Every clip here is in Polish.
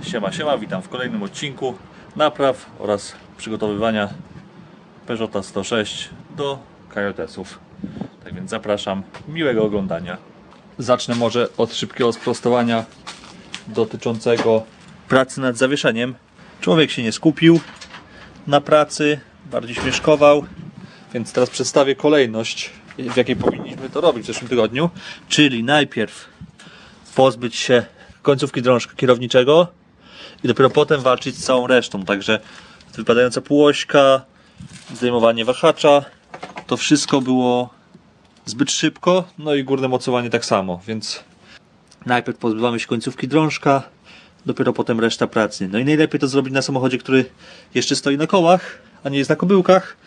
Siema, witam w kolejnym odcinku napraw oraz przygotowywania Peugeota 106 do KJS-ów. Tak więc zapraszam, miłego oglądania. Zacznę może od szybkiego sprostowania dotyczącego pracy nad zawieszeniem. Człowiek się nie skupił na pracy, bardziej śmieszkował, więc teraz przedstawię kolejność, w jakiej powinniśmy to robić w zeszłym tygodniu. Czyli najpierw pozbyć się końcówki drążka kierowniczego i dopiero potem walczyć z całą resztą. Także wypadająca półośka, zdejmowanie wahacza, to wszystko było zbyt szybko, no i górne mocowanie tak samo, więc najpierw pozbywamy się końcówki drążka, dopiero potem reszta pracy. No i najlepiej to zrobić na samochodzie, który jeszcze stoi na kołach, a nie jest na kobyłkach,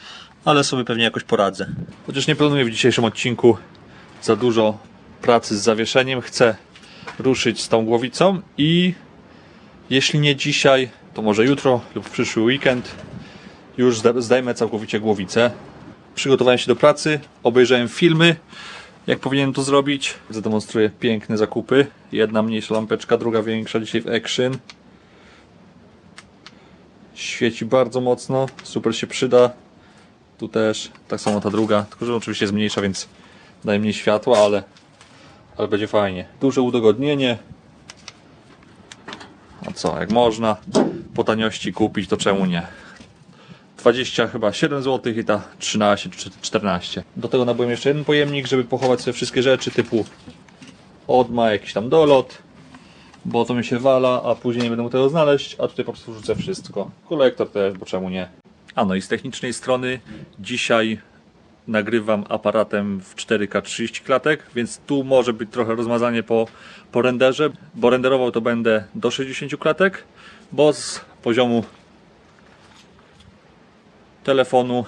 ale sobie pewnie jakoś poradzę. Chociaż nie planuję w dzisiejszym odcinku za dużo pracy z zawieszeniem, chcę ruszyć z tą głowicą i jeśli nie dzisiaj, to może jutro lub w przyszły weekend już zdejmę całkowicie głowicę. Przygotowałem się do pracy, obejrzałem filmy, jak powinienem to zrobić. Zademonstruję piękne zakupy. Jedna mniejsza lampeczka, druga większa, dzisiaj w Action. Świeci bardzo mocno, super się przyda. Tu też, tak samo ta druga, tylko że oczywiście jest mniejsza, więc daje mniej światła, ale będzie fajnie. Duże udogodnienie. No co, jak można po taniości kupić, to czemu nie? 20 chyba 7 zł i ta 13 czy 14. Do tego nabyłem jeszcze jeden pojemnik, żeby pochować sobie wszystkie rzeczy typu odma, jakiś tam dolot, bo to mi się wala, a później nie będę mógł tego znaleźć, a tutaj po prostu wrzucę wszystko. Kolektor też, bo czemu nie? A no i z technicznej strony dzisiaj nagrywam aparatem w 4K 30 klatek, więc tu może być trochę rozmazanie po renderze, bo renderował to będę do 60 klatek, bo z poziomu telefonu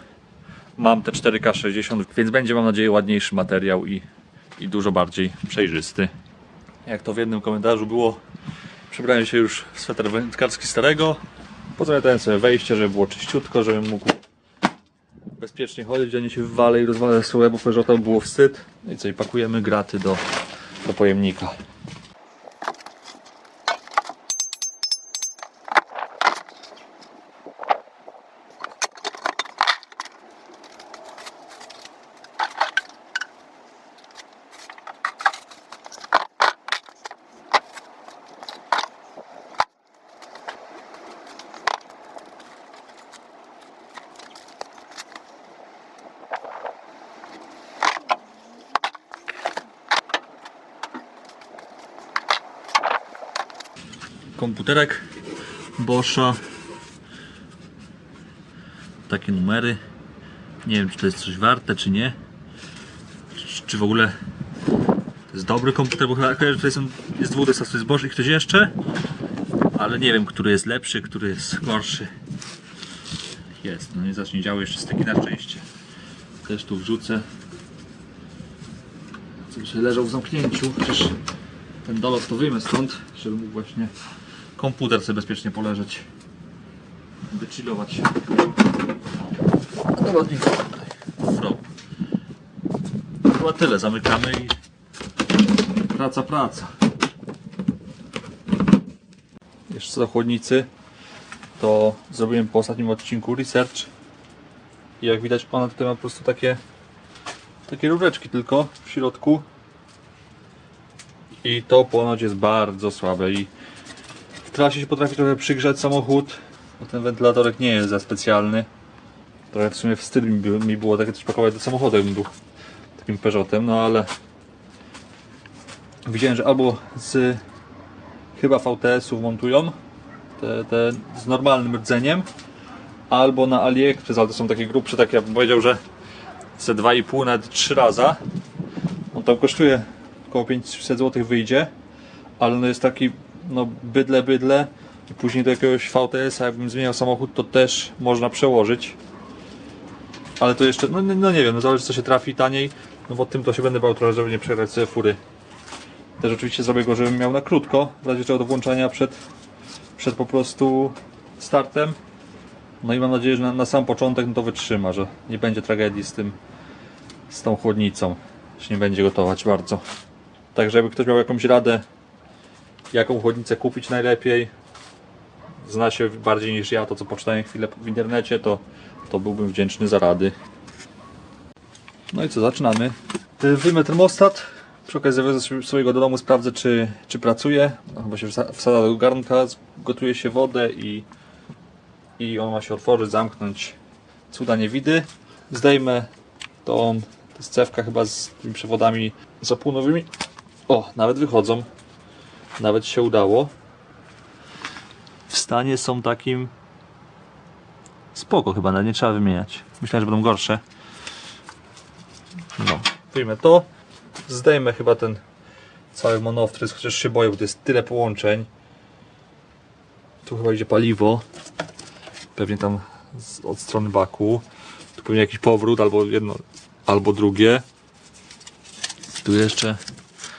mam te 4K 60, więc będzie, mam nadzieję, ładniejszy materiał i dużo bardziej przejrzysty. Jak to w jednym komentarzu było, przebrałem się już w sweter wędkarski starego, pozamiatałem sobie wejście, żeby było czyściutko, żebym mógł bezpiecznie chodzić, a nie się wywalę i rozwalę sobie, bo Peugeota było wstyd. No i co, i pakujemy graty do pojemnika. Komputerek Boscha, takie numery, nie wiem, czy to jest coś warte, czy nie, czy w ogóle to jest dobry komputer, bo chyba tutaj jest dwóch dostawców, jest Bosch i ktoś jeszcze, ale nie wiem, który jest lepszy, który jest gorszy. Jest, no nie zacznie działać jeszcze styki na szczęście, też tu wrzucę, co się leżał w zamknięciu, przecież ten dolot to wyjmę stąd, żeby mógł właśnie komputer sobie bezpiecznie poleżeć, wychillować. Dolotnik tutaj. Chyba tyle, zamykamy i praca. Jeszcze co do chłodnicy, to zrobiłem po ostatnim odcinku research i jak widać ona tutaj ma po prostu takie rureczki tylko w środku i to ponoć jest bardzo słabe i w trasie się potrafi trochę przygrzać samochód, bo ten wentylatorek nie jest za specjalny. Trochę w sumie wstyd mi było takie coś pakować do samochodu, jakbym był takim Peugeotem, no ale widziałem, że albo z chyba VTS-ów montują te z normalnym rdzeniem, albo na AliExpress, ale to są takie grubsze, tak ja bym powiedział, że ze 2,5 nawet 3 raza. On tam kosztuje około 500 zł wyjdzie, ale no jest taki no bydle i później do jakiegoś VTS-a jakbym zmieniał samochód, to też można przełożyć, ale to jeszcze, no nie wiem, no zależy co się trafi taniej, no bo tym to się będę bał trochę, żeby nie przegrać sobie fury. Też oczywiście zrobię go, żebym miał na krótko, w razie czego do włączania przed po prostu startem. No i mam nadzieję, że na sam początek no to wytrzyma, że nie będzie tragedii z tą chłodnicą, że nie będzie gotować bardzo. Także jakby ktoś miał jakąś radę, jaką chłodnicę kupić najlepiej, zna się bardziej niż ja, to co poczytałem chwilę w internecie, to byłbym wdzięczny za rady. No i co, zaczynamy. Wyjmę termostat. Przy okazji wezmę swojego do domu, sprawdzę czy pracuje. No, chyba się wsadza do garnka, gotuje się wodę i on ma się otworzyć, zamknąć. Cuda nie widy. Zdejmę to jest cewka chyba z tymi przewodami zapłonowymi. O, nawet wychodzą. Nawet się udało. W stanie są takim spoko chyba, ale nie trzeba wymieniać. Myślałem, że będą gorsze. No, wyjmę to. Zdejmę chyba ten cały monoftrys, chociaż się boję, bo to jest tyle połączeń. Tu chyba idzie paliwo. Pewnie tam od strony baku. Tu pewnie jakiś powrót, albo jedno, albo drugie. Tu jeszcze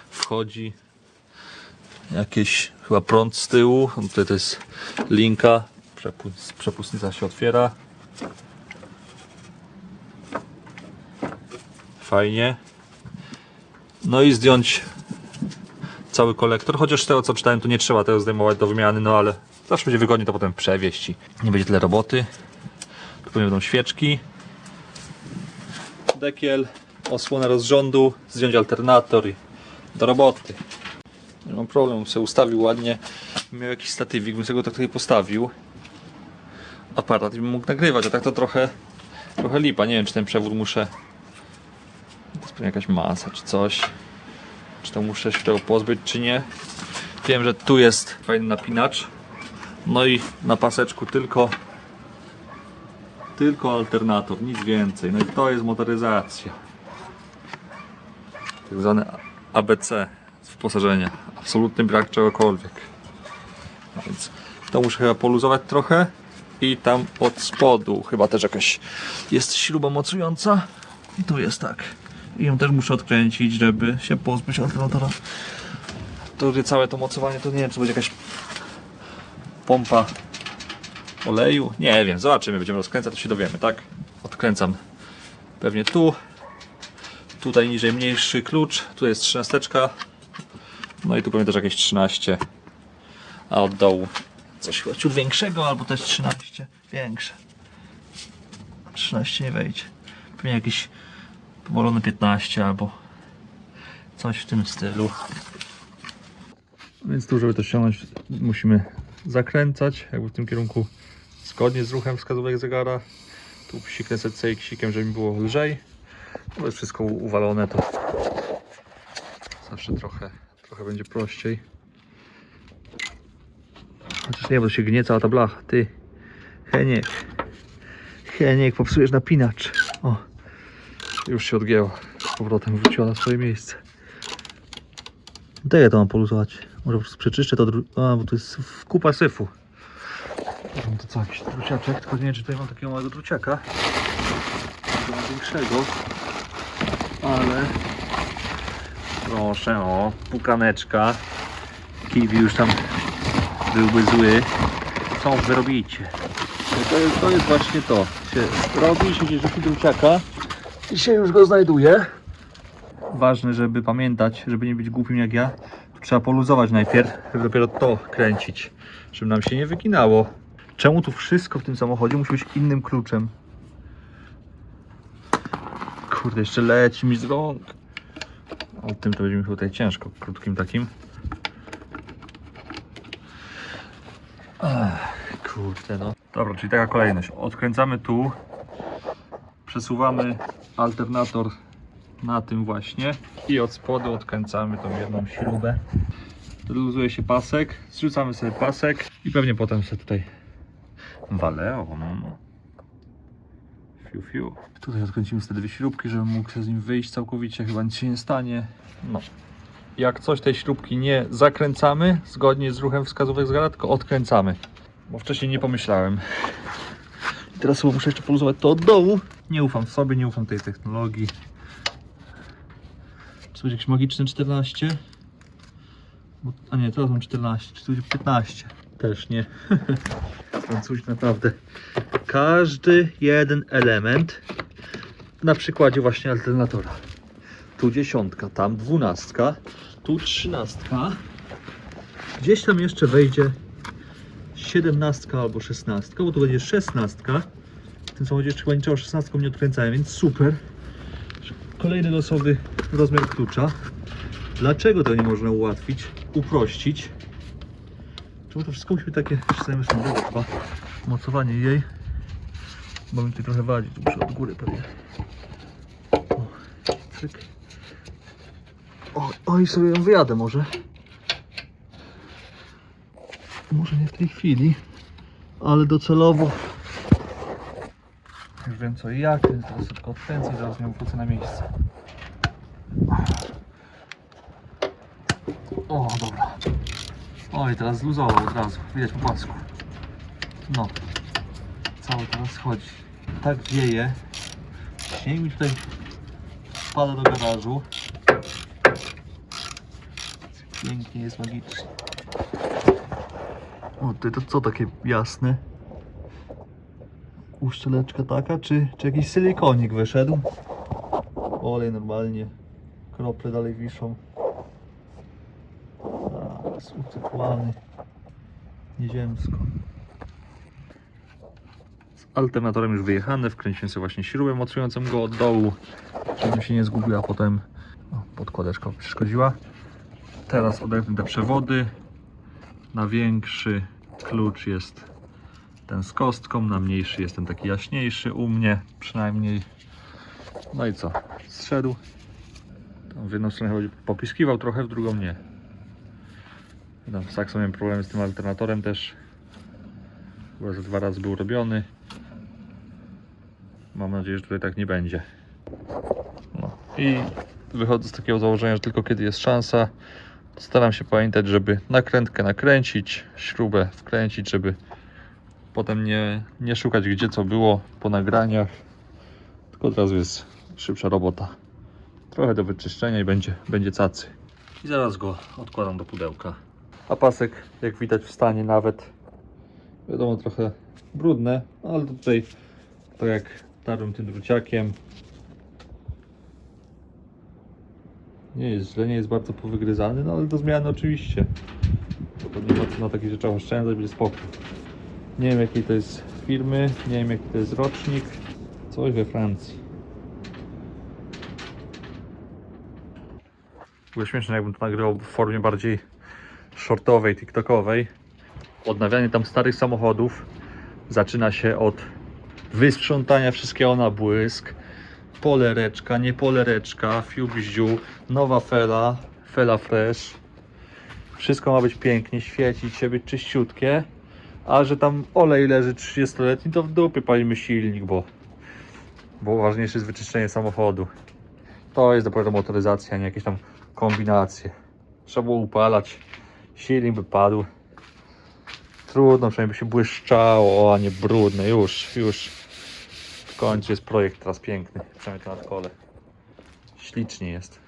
wchodzi jakieś chyba prąd z tyłu. Tutaj to jest linka. Przepustnica się otwiera. Fajnie. No i zdjąć cały kolektor, chociaż z tego co czytałem, to nie trzeba tego zdejmować do wymiany, no ale zawsze będzie wygodnie to potem przewieźć i nie będzie tyle roboty. Tu pewnie będą świeczki, dekiel, osłona rozrządu, zdjąć alternator i do roboty. Nie mam problemu, sobie ustawił ładnie. Miał jakiś statywik, bym sobie go tak tutaj postawił. Aparat i bym mógł nagrywać, a tak to trochę lipa. Nie wiem, czy ten przewód muszę... To jest pewnie jakaś masa czy coś. Czy to muszę się tego pozbyć, czy nie. Wiem, że tu jest fajny napinacz. No i na paseczku tylko alternator, nic więcej. No i to jest motoryzacja. Tak zwane ABC z wyposażenia. Absolutny brak czegokolwiek. No więc to muszę chyba poluzować trochę. I tam od spodu chyba też jakaś jest śruba mocująca. I tu jest tak. I ją też muszę odkręcić, żeby się pozbyć alternatora. To całe to mocowanie to nie wiem, czy będzie jakaś pompa oleju. Nie wiem, zobaczymy, będziemy rozkręcać, to się dowiemy, tak? Odkręcam pewnie tu. Tutaj niżej mniejszy klucz, tu jest 13. No i tu pewnie też jakieś 13. A od dołu coś chyba ciut większego, albo też 13 większe. 13 nie wejdzie. Pewnie jakiś powolony 15 albo coś w tym stylu. Więc tu, żeby to ściągnąć, musimy zakręcać jakby w tym kierunku zgodnie z ruchem wskazówek zegara. Tu psiknę sobie cejksikiem, żeby mi było lżej. To jest wszystko uwalone, to zawsze trochę będzie prościej. Chociaż nie, bo się gnie cała ta blacha. Ty, Heniek, popsujesz napinacz. O, już się odgięła. Z powrotem wróciła na swoje miejsce. To ja to mam poluzować. Może po prostu przeczyszczę to, bo tu jest kupa syfu. To co, jakiś druciaczek, tylko nie wiem, czy tutaj mam takiego małego druciaka. Takiego większego. Ale proszę, o, pukaneczka. Kiwi już tam byłby zły. Co wy robicie? To jest właśnie to. Się robi, się rzuci druciaka i się już go znajduje. Ważne, żeby pamiętać, żeby nie być głupim jak ja, to trzeba poluzować najpierw, żeby dopiero to kręcić, żeby nam się nie wyginało. Czemu tu wszystko w tym samochodzie musi być innym kluczem? Kurde, jeszcze leci mi z rąk. O tym to będzie mi tutaj ciężko, krótkim takim. Kurde no. Dobra, czyli taka kolejność. Odkręcamy tu, przesuwamy alternator na tym właśnie i od spodu odkręcamy tą jedną śrubę. Luzuje się pasek, zrzucamy sobie pasek i pewnie potem sobie tutaj waleon. Fiu. Tutaj odkręcimy sobie dwie śrubki, żebym mógł się z nim wyjść całkowicie, chyba nic się nie stanie. No. Jak coś tej śrubki nie zakręcamy zgodnie z ruchem wskazówek zegara, tylko odkręcamy. Bo wcześniej nie pomyślałem. I teraz chyba muszę jeszcze poluzować to od dołu. Nie ufam sobie, nie ufam tej technologii. Czy to będzie jakiś magiczny 14? A nie, teraz mam 14, czy to będzie 15? Też nie. Francuzi naprawdę. Każdy jeden element na przykładzie właśnie alternatora. Tu 10, tam 12, tu 13. Gdzieś tam jeszcze wejdzie 17. 17 albo 16, bo to będzie 16. W tym samochodzie jeszcze chyba niczego 16 nie odkręcałem, więc super. Kolejny losowy rozmiar klucza. Dlaczego to nie można ułatwić, uprościć? Czemu to wszystko musi być takie, jeszcze chyba mocowanie jej, bo mi tutaj trochę wadzi, tu muszę od góry pewnie. O, cyk. O, i sobie ją wyjadę może. Może nie w tej chwili, ale docelowo już wiem co i jak, więc teraz tylko odkręcę i zaraz ją wrócę na miejsce. O, dobra. O, i teraz zluzował od razu, widać po pasku. No, cały teraz chodzi. Tak wieje. Śnieg mi tutaj spada do garażu. Pięknie, jest magicznie. O, tutaj to co takie jasne? Uszczeleczka taka, czy jakiś silikonik wyszedł? Olej normalnie. Krople dalej wiszą. Jest ucyklany. Nieziemsko. Z alternatorem już wyjechane. Wkręciłem sobie właśnie śrubę mocującą go od dołu, żebym się nie zgubił, a potem podkładeczka przeszkodziła. Teraz odepnę te przewody. Na większy klucz jest ten z kostką, na mniejszy jest ten taki jaśniejszy u mnie przynajmniej. No i co? Zszedł. Tam w jedną stronę chodzi, popiskiwał trochę, w drugą nie. Tak samo miałem problemy z tym alternatorem też. Chyba że 2 razy był robiony. Mam nadzieję, że tutaj tak nie będzie. No. I wychodzę z takiego założenia, że tylko kiedy jest szansa, staram się pamiętać, żeby nakrętkę nakręcić, śrubę wkręcić, żeby potem nie szukać gdzie co było po nagraniach, tylko od razu jest szybsza robota. Trochę do wyczyszczenia i będzie cacy. I zaraz go odkładam do pudełka. A pasek, jak widać, w stanie nawet, wiadomo, trochę brudne, ale tutaj tak jak tarłem tym druciakiem, nie jest źle, nie jest bardzo powygryzany, no ale do zmiany oczywiście. To nie ma co na takich rzeczach oszczędzać, będzie spokój. Nie wiem jakiej to jest firmy, nie wiem jaki to jest rocznik, coś we Francji. Było śmieszne, jakbym to nagrywał w formie bardziej shortowej, tiktokowej. Odnawianie tam starych samochodów zaczyna się od wysprzątania wszystkiego na błysk. Polereczka, nie polereczka, fiubździu, nowa fela fresh. Wszystko ma być pięknie, świecić się, być czyściutkie. A że tam olej leży 30-letni, to w dupie palimy silnik, bo ważniejsze jest wyczyszczenie samochodu. To jest dopiero motoryzacja, nie jakieś tam kombinacje. Trzeba było upalać, silnik by padł. Trudno, przynajmniej by się błyszczało, a nie brudne. Już w końcu jest projekt teraz piękny, przynajmniej to na kole. Ślicznie jest.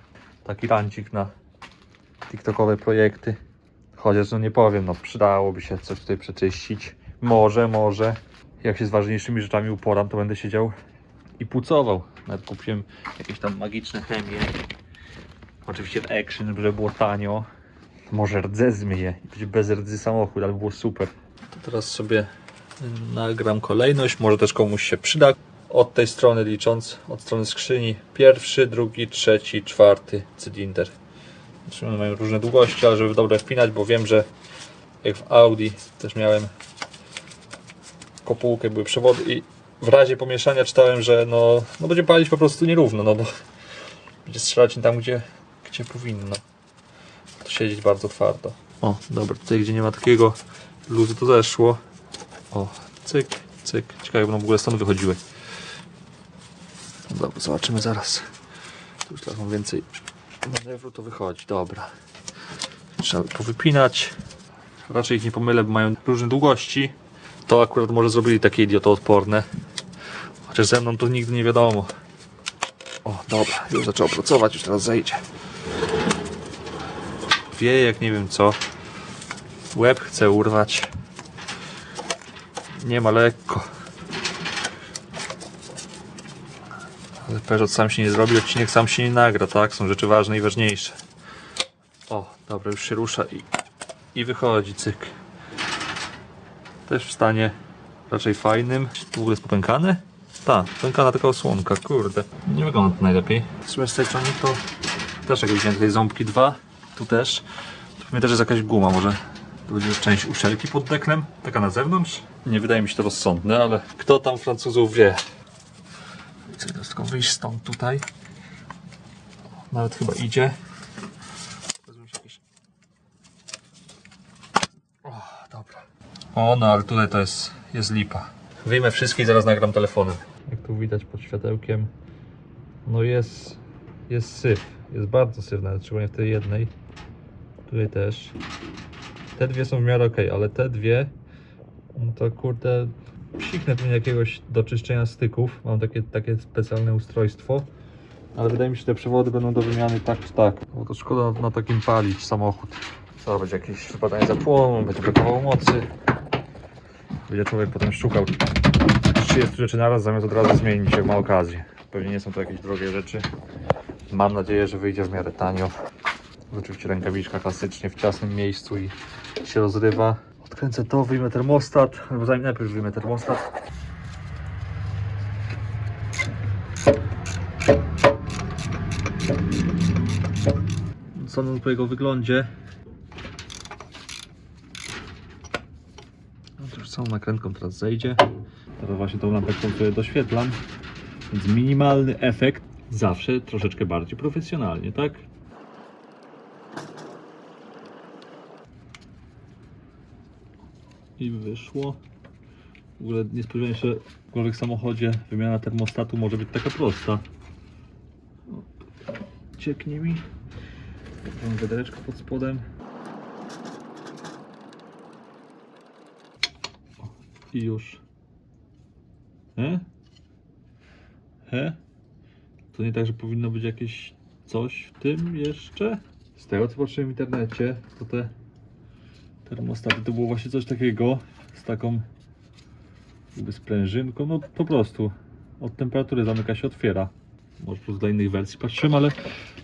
Taki rancik na tiktokowe projekty. Chociaż no nie powiem, no przydałoby się coś tutaj przeczyścić. Może. Jak się z ważniejszymi rzeczami uporam, to będę siedział i pucował. Nawet kupiłem jakieś tam magiczne chemie. Oczywiście w Action, żeby było tanio. Może rdze zmyję i będzie bez rdzy samochód, ale by było super. To teraz sobie nagram kolejność, może też komuś się przyda. Od tej strony licząc, od strony skrzyni, 1., 2., 3., 4. cylinder. One mają różne długości, ale żeby dobrze wpinać, bo wiem, że jak w Audi też miałem kopułkę, były przewody i w razie pomieszania czytałem, że no będzie palić po prostu nierówno, no bo będzie strzelać nie tam, gdzie powinno. To siedzieć bardzo twardo. O, dobra, tutaj gdzie nie ma takiego luzu, to zeszło. O, cyk. Ciekawe, jak będą w ogóle stąd wychodziły. No dobra, zobaczymy zaraz. Tu już teraz mam więcej manewru, to wychodzi. Dobra. Trzeba powypinać. Raczej ich nie pomylę, bo mają różne długości. To akurat może zrobili takie idiotoodporne. Chociaż ze mną to nigdy nie wiadomo. O, dobra, już zaczęło pracować, już teraz zejdzie. Wieje jak nie wiem co. Łeb chce urwać. Nie ma lekko. Ale Peugeot sam się nie zrobi, odcinek sam się nie nagra, tak? Są rzeczy ważne i ważniejsze. O, dobra, już się rusza i wychodzi, cyk. Też w stanie raczej fajnym. W ogóle jest popękane? Ta, pękana taka osłonka, kurde. Nie wygląda to najlepiej. W sumie z tej strony to też jak widziałem tutaj ząbki 2, tu też. Tu pewnie też jest jakaś guma, może to będzie część uszczelki pod deklem, taka na zewnątrz. Nie wydaje mi się to rozsądne, ale kto tam Francuzów wie. Chcę teraz tylko wyjść stąd tutaj. Nawet chyba idzie. O, dobra. O, no ale tutaj to jest lipa. Wyjmę wszystkie i zaraz nagram telefonem. Jak tu widać pod światełkiem, no jest syf. Jest bardzo syf, nawet szczególnie w tej jednej. Tutaj też. Te dwie są w miarę ok, ale te dwie, no to kurde, psiknę tu jakiegoś do czyszczenia styków. Mam takie specjalne ustrojstwo. Ale wydaje mi się, że te przewody będą do wymiany tak czy tak. Bo to szkoda na takim palić samochód. Co, będzie jakieś wypadanie zapłonu, będzie brakowało mocy. Będzie człowiek potem szukał 30 rzeczy naraz, zamiast od razu zmienić, jak ma okazję. Pewnie nie są to jakieś drogie rzeczy. Mam nadzieję, że wyjdzie w miarę tanio. Oczywiście rękawiczka klasycznie w ciasnym miejscu i się rozrywa. Odkręcę to, wyjmę termostat, albo najpierw wyjmę termostat. Sądząc po jego wyglądzie, no to już całą nakrętką teraz zejdzie. Teraz właśnie tą lampeczką sobie doświetlam, więc minimalny efekt, zawsze troszeczkę bardziej profesjonalnie, tak? I wyszło. W ogóle nie spodziewałem się, że w jakimkolwiek samochodzie wymiana termostatu może być taka prosta. Cieknie mi. Mam wiadereczko pod spodem. I już. To nie tak, że powinno być jakieś coś w tym jeszcze? Z tego co patrzyłem w internecie, to te termostaty to było właśnie coś takiego z taką jakby sprężynką, no po prostu od temperatury zamyka się, otwiera. Może po prostu dla innych wersji patrzyłem, ale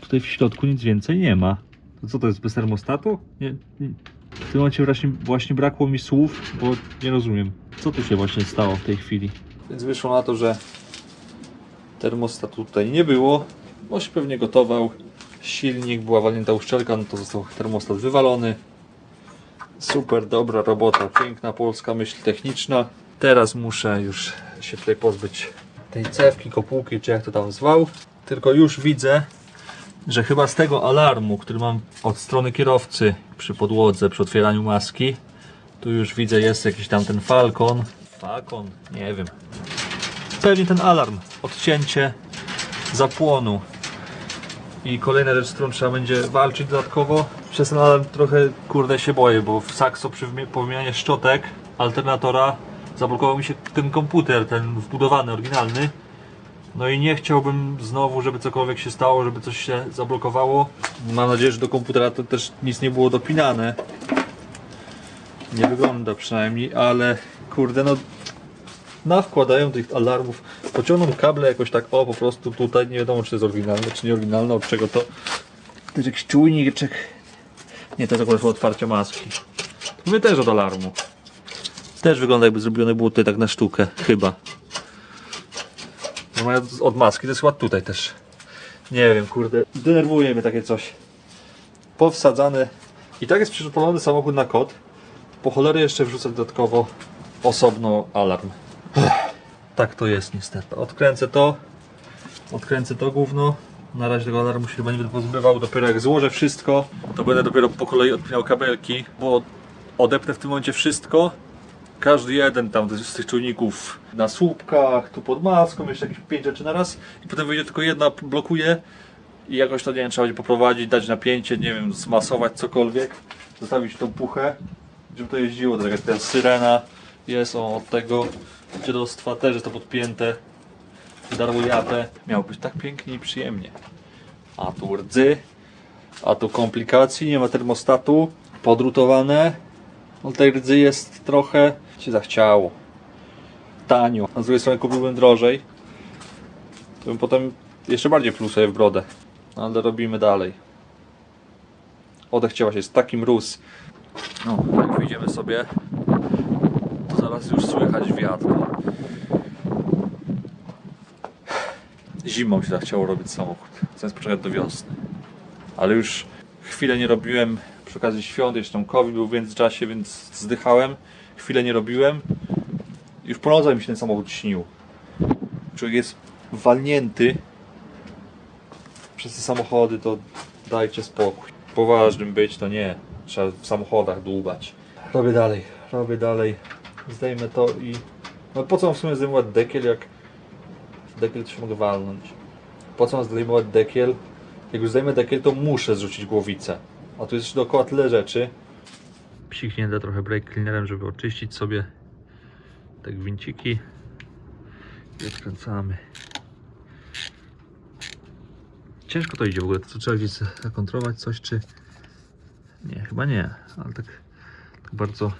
tutaj w środku nic więcej nie ma. To co to jest, bez termostatu? Nie. W tym momencie właśnie brakło mi słów, bo nie rozumiem, co tu się właśnie stało w tej chwili. Więc wyszło na to, że termostatu tutaj nie było, bo się pewnie gotował. Silnik, była walnięta uszczelka, no to został termostat wywalony. Super, dobra robota, piękna polska myśl techniczna. Teraz muszę już się tutaj pozbyć tej cewki, kopułki, czy jak to tam zwał. Tylko już widzę, że chyba z tego alarmu, który mam od strony kierowcy przy podłodze, przy otwieraniu maski, tu już widzę, jest jakiś tam ten Falcon, nie wiem. Pewnie ten alarm, odcięcie zapłonu. I kolejna rzecz, z którą trzeba będzie walczyć dodatkowo. Przez ten alarm trochę kurde się boję, bo w Saxo przy wymianie szczotek alternatora zablokował mi się ten komputer, ten wbudowany, oryginalny. No i nie chciałbym znowu, żeby cokolwiek się stało, żeby coś się zablokowało. Mam nadzieję, że do komputera to też nic nie było dopinane. Nie wygląda przynajmniej, ale kurde, no nawkładają tych alarmów, pociągną kable jakoś tak, o po prostu tutaj, nie wiadomo czy to jest oryginalne, czy nie oryginalne, od czego to. To jest jakiś czujniczek. Nie, to jest akurat otwarcie maski. Mówię też od alarmu. Też wygląda jakby zrobione było tutaj tak na sztukę, chyba. No od maski, to jest chyba tutaj też. Nie wiem, kurde, denerwuje mnie takie coś. Powsadzane. I tak jest przyszpolony samochód na kod. Po cholerę jeszcze wrzucę dodatkowo osobno alarm. Tak to jest niestety. Odkręcę to gówno. Na razie tego alarmu się chyba nie będę pozbywał. Dopiero jak złożę wszystko, to będę dopiero po kolei odpinał kabelki, bo odepnę w tym momencie wszystko. Każdy jeden tam z tych czujników na słupkach, tu pod maską, jeszcze jakieś 5 rzeczy na raz i potem wyjdzie tylko jedna, blokuje i jakoś to, nie wiem, trzeba będzie poprowadzić, dać napięcie, nie wiem, zmasować cokolwiek, zostawić tą puchę, żeby to jeździło. Tak jak ta syrena jest, od tego dziadostwa też jest to podpięte, wydarło japę. Miało być tak pięknie i przyjemnie. A tu rdzy, a tu komplikacji, nie ma termostatu, podrutowane. No tej rdzy jest trochę, się zachciało. Tanio. A z drugiej strony kupiłbym drożej. To bym potem jeszcze bardziej pluł sobie w brodę. Ale robimy dalej. Odechciała się, jest taki mróz. No, jak wyjdziemy sobie, to Teraz już słychać wiatr. Zimą się tak chciało robić samochód, zamiast poczekać do wiosny. Ale już chwilę nie robiłem przy okazji świąt, jeszcze tam COVID był w międzyczasie, więc zdychałem. Chwilę nie robiłem. Już po nocach mi się ten samochód śnił. Człowiek jest walnięty przez te samochody, to dajcie spokój. Poważnym być to nie. Trzeba w samochodach dłubać. Robię dalej. Zdejmę to i... No po co mam w sumie zdejmować dekiel, jak... Dekiel to się mogę walnąć. Po co mam zdejmować dekiel? Jak już zdejmę dekiel, to muszę zrzucić głowicę. A tu jest jeszcze dookoła tyle rzeczy. Psiknięte trochę brake cleanerem, żeby oczyścić sobie te gwinciki. I odkręcamy. Ciężko to idzie w ogóle, to trzeba gdzieś zakontrolować coś, czy... Nie, chyba nie, ale tak bardzo...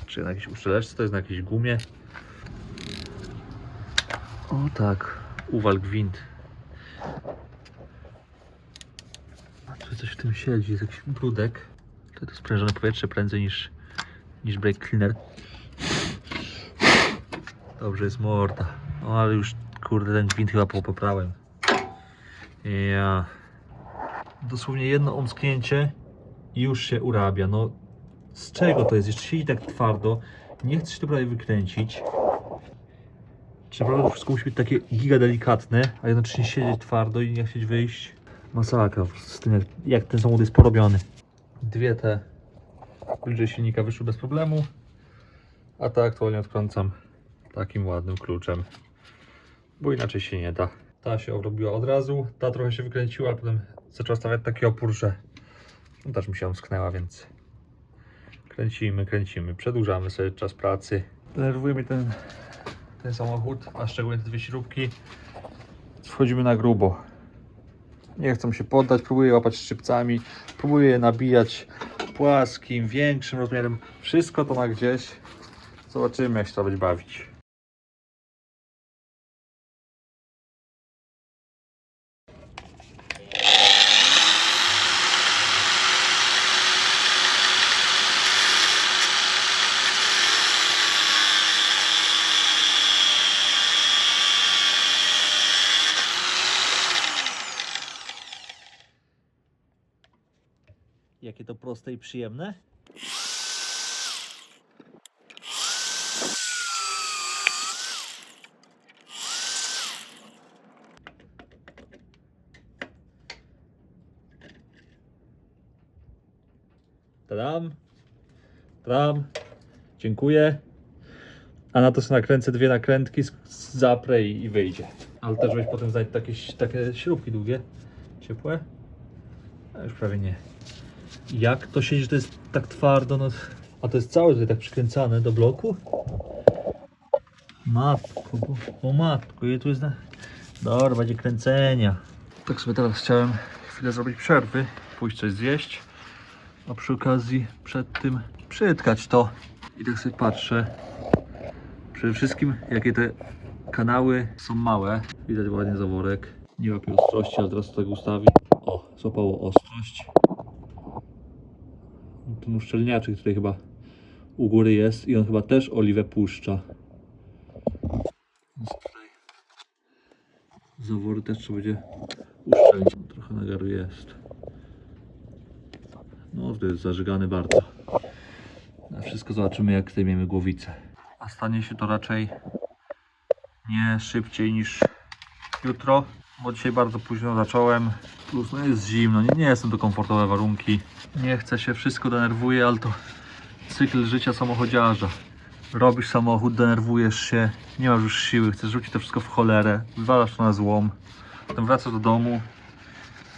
Czy na jakiejś uszczeleczce, to jest na jakiejś gumie. O tak, uwal gwint. A tu coś w tym siedzi, jest jakiś brudek. To jest sprężone powietrze prędzej niż brake cleaner. Dobrze jest morda. No ale już kurde ten gwint chyba poprałem. Ja. Dosłownie jedno omsknięcie i już się urabia. No z czego to jest? Jeszcze siedzi tak twardo. Nie chcę się to prawie wykręcić. Czy naprawdę to wszystko musi być takie giga delikatne, a jednocześnie siedzieć twardo i nie chcieć wyjść. Masakra z tym jak ten samochód jest porobiony. Dwie te bliżej silnika wyszły bez problemu. A tak aktualnie odkręcam takim ładnym kluczem. Bo inaczej się nie da. Ta się obrobiła od razu, ta trochę się wykręciła, a potem zaczęła stawiać taki opór, że no też mi się omsknęła, więc kręcimy, przedłużamy sobie czas pracy. Denerwuje mnie ten samochód, a szczególnie te dwie śrubki. Wchodzimy na grubo. Nie chcę się poddać, próbuję łapać szczypcami, próbuję je nabijać płaskim, większym rozmiarem. Wszystko to ma gdzieś. Zobaczymy, jak się to będzie bawić. Jakie to proste i przyjemne. Tadam. Tadam. Dziękuję. A na to sobie nakręcę dwie nakrętki, zaprę i wyjdzie. Ale też weź potem znać takie śrubki długie, ciepłe. A już prawie nie. Jak to siedzi, że to jest tak twardo, no. A to jest całe tutaj tak przykręcane do bloku? Matko, o matko, i tu jest na... Dobra, będzie kręcenia. Tak sobie teraz chciałem chwilę zrobić przerwy, pójść coś zjeść, a przy okazji przed tym przytkać to. I tak sobie patrzę. Przede wszystkim jakie te kanały są małe. Widać ładnie zaworek. Nie łapie ostrości, ale teraz to tak ustawi. O, złapało ostrość. Ten uszczelniaczek tutaj chyba u góry jest i on chyba też oliwę puszcza. Więc tutaj zawory też trzeba będzie uszczelnić. Trochę nagaru jest. No to jest zażygany bardzo. Na wszystko zobaczymy, jak zdejmiemy głowicę. A stanie się to raczej nie szybciej niż jutro, bo dzisiaj bardzo późno zacząłem. Plus no jest zimno, nie są to komfortowe warunki. Nie chce się, wszystko denerwuje, ale to cykl życia samochodziarza. Robisz samochód, denerwujesz się, nie masz już siły, chcesz rzucić to wszystko w cholerę, wywalasz to na złom, potem wracasz do domu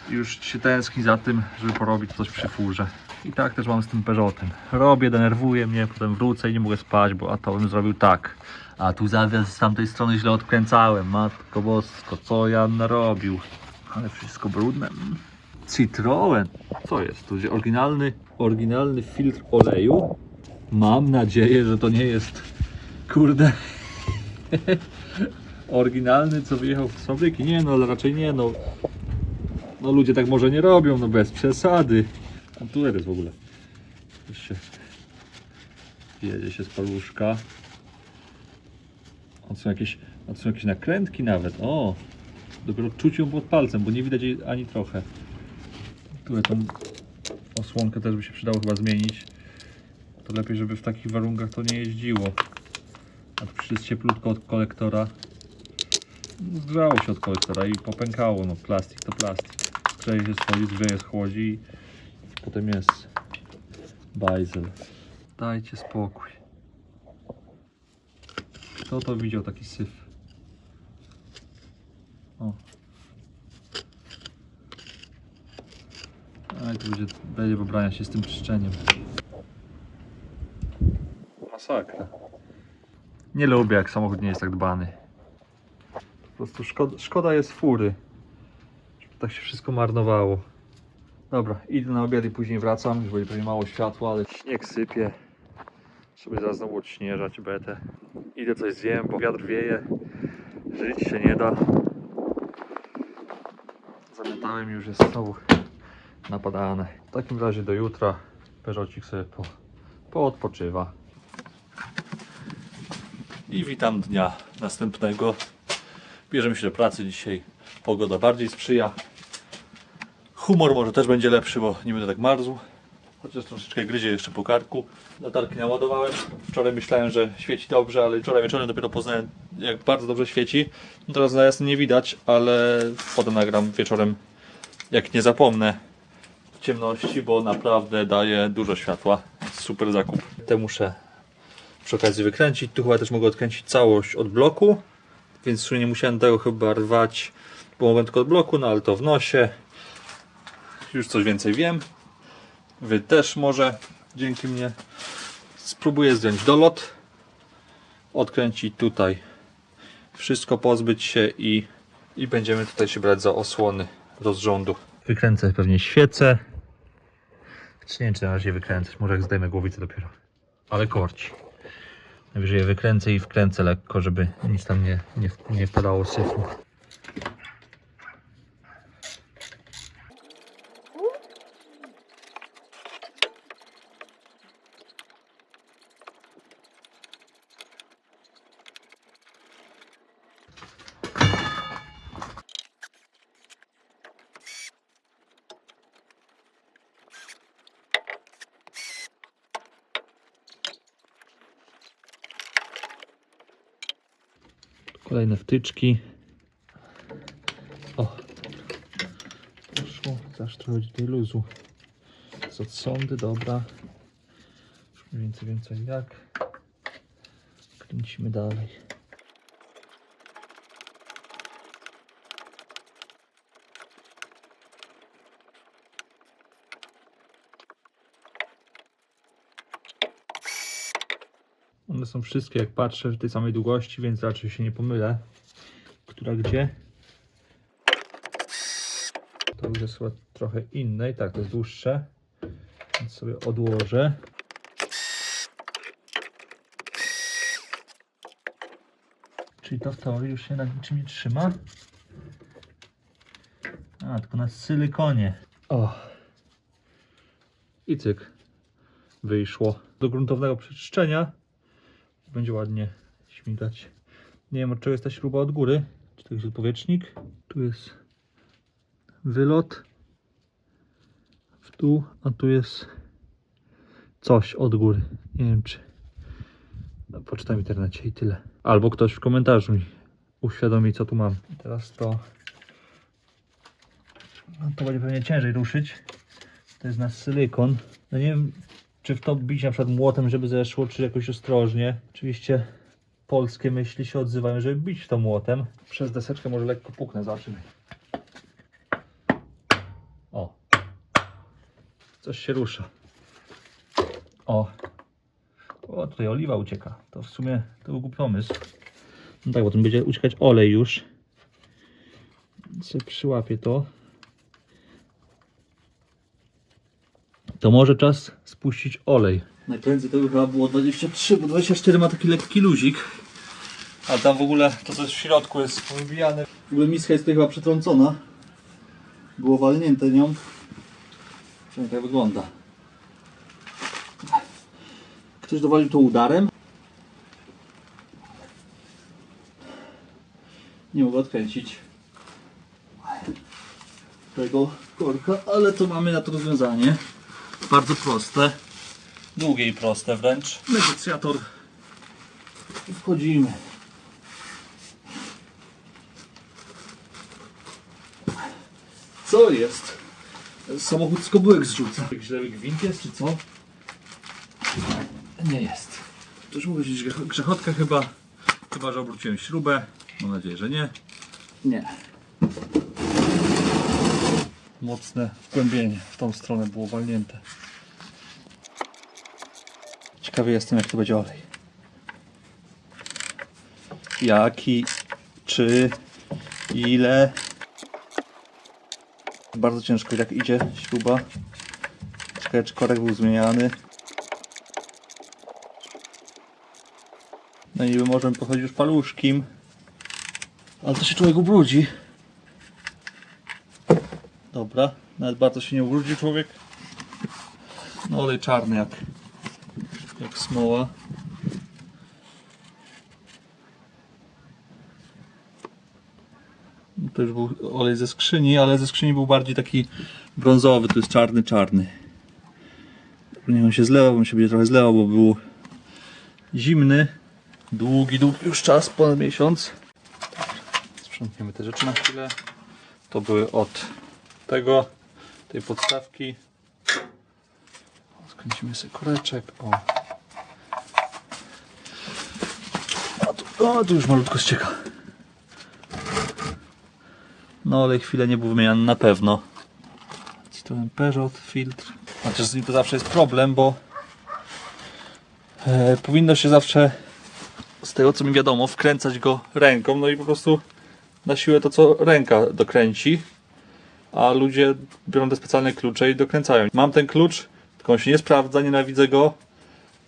i już się tęskni za tym, żeby porobić coś przy furze. I tak też mam z tym Peugeotem. Robię, denerwuje mnie, potem wrócę i nie mogę spać, bo a to bym zrobił tak. A tu zawias z tamtej strony źle odkręcałem. Matko bosko, co ja narobił. Ale wszystko brudne. Citroen. Co jest? To jest oryginalny filtr oleju. Mam nadzieję, że to nie jest, kurde, oryginalny, co wyjechał z fabryki. Nie no, ale raczej nie no. No ludzie tak może nie robią, no bez przesady. A tu jest w ogóle. Już się jedzie się z paluszka. A to są jakieś nakrętki nawet. O! Dopiero czuć ją pod palcem, bo nie widać jej ani trochę. Tutaj tą osłonkę też by się przydało chyba zmienić. To lepiej, żeby w takich warunkach to nie jeździło. A tu przecież jest cieplutko od kolektora. Zgrzało się od kolektora i popękało. No plastik to plastik. Grzeje się schodzi, grzeje schłodzi i potem jest bajzel. Dajcie spokój. Kto to widział taki syf? O. Aj, to będzie pobrania się z tym czyszczeniem. Masakra. Nie lubię, jak samochód nie jest tak dbany. Po prostu szkoda jest fury. Żeby tak się wszystko marnowało. Dobra, idę na obiad i później wracam. Już będzie pewnie mało światła, ale śnieg sypie. Żeby zaraz znowu odśnieżać betę. Idę coś zjem, bo wiatr wieje. Żyć się nie da. Zamiatałem, już jest znowu napadane. W takim razie do jutra Peugeotik sobie poodpoczywa. I witam dnia następnego. Bierzemy się do pracy dzisiaj. Pogoda bardziej sprzyja. Humor może też będzie lepszy, bo nie będę tak marzł. Chociaż troszeczkę gryzie jeszcze po karku. Latarki naładowałem. Wczoraj myślałem, że świeci dobrze, ale wczoraj wieczorem dopiero poznałem, jak bardzo dobrze świeci. No teraz na jasno nie widać, ale potem nagram wieczorem, jak nie zapomnę, w ciemności, bo naprawdę daje dużo światła. Super zakup. Te muszę przy okazji wykręcić. Tu chyba też mogę odkręcić całość od bloku, więc w sumie nie musiałem tego chyba rwać, bo mogłem tylko od bloku, no ale to w nosie. Już coś więcej wiem. Wy też może dzięki mnie. Spróbuję zdjąć dolot, odkręcić tutaj wszystko, pozbyć się i będziemy tutaj się brać za osłony rozrządu. Wykręcę pewnie świecę. Czy nie wiem, czy na razie wykręcać, może jak zdejmę głowicę dopiero. Ale korci. Najwyżej je wykręcę i wkręcę lekko, żeby nic tam nie wpadało syfu. Kolejne wtyczki. O, poszło. Zawsze trochę tutaj luzu. Z odsądy, dobra. Już mniej więcej wiem co i jak. Kręcimy dalej. One są wszystkie, jak patrzę, w tej samej długości, więc raczej się nie pomylę, która gdzie. To już jest chyba trochę inne i tak, to jest dłuższe, więc sobie odłożę. Czyli to w teorii już się na niczym nie trzyma. A, tylko na sylikonie. O. I cyk. Wyszło. Do gruntownego przeczyszczenia będzie ładnie śmigać. Nie wiem, od czego jest ta śruba od góry. Czy to jest odpowietrznik? Tu jest wylot w dół, a tu jest coś od góry. Nie wiem czy. No, poczytam w internecie i tyle. Albo ktoś w komentarzu mi uświadomi, co tu mam. I teraz to. No, to będzie pewnie ciężej ruszyć. To jest na silikon. No nie wiem, czy w to bić na przykład młotem, żeby zeszło, czy jakoś ostrożnie. Oczywiście polskie myśli się odzywają, żeby bić w to młotem. Przez deseczkę może lekko puknę, zobaczymy. O. Coś się rusza. O. O, tutaj oliwa ucieka. To w sumie to był głupi pomysł. No tak, bo tu będzie uciekać olej już. Sobie przyłapię to. To może czas spuścić olej. Najprędzej to by chyba było 23, bo 24 ma taki lekki luzik. A tam w ogóle to co jest w środku jest wybijane. W ogóle miska jest tutaj chyba przetrącona. Było walnięte nią. Przynajmniej tak wygląda. Ktoś dowalił to udarem. Nie mogę odkręcić tego korka, ale to mamy na to rozwiązanie. Bardzo proste. Długie i proste wręcz. Negocjator. Wchodzimy. Co jest? Samochód z kobyłek zrzuca. Źle gwint jest, czy co? Nie jest. To już mówię, że grzechotka chyba. Chyba, że obróciłem śrubę. Mam nadzieję, że nie. Nie. Mocne wgłębienie w tą stronę było walnięte. Ciekawy jestem, jak to będzie olej. Jaki, czy, ile. Bardzo ciężko jak idzie śruba. Ciekawe, czy korek był zmieniany. No i niby możemy pochodzić już paluszkiem. Ale to się człowiek ubrudzi. Dobra, nawet bardzo się nie ubrudzi człowiek. No olej czarny jak smoła. To już był olej ze skrzyni, ale ze skrzyni był bardziej taki brązowy, to jest czarny. Nie, on się zlewał, on się będzie trochę zlewał, bo był zimny. Długi już czas, ponad miesiąc. Sprzątniemy te rzeczy na chwilę. To były od tej podstawki. Skręcimy sobie koreczek. O, tu już malutko ścieka. No ale chwilę nie był wymieniany na pewno. Citroen Peugeot, filtr. Chociaż z nim to zawsze jest problem, bo powinno się zawsze, z tego co mi wiadomo, wkręcać go ręką, no i po prostu na siłę to co ręka dokręci, a ludzie biorą te specjalne klucze i dokręcają. Mam ten klucz, tylko on się nie sprawdza, nienawidzę go.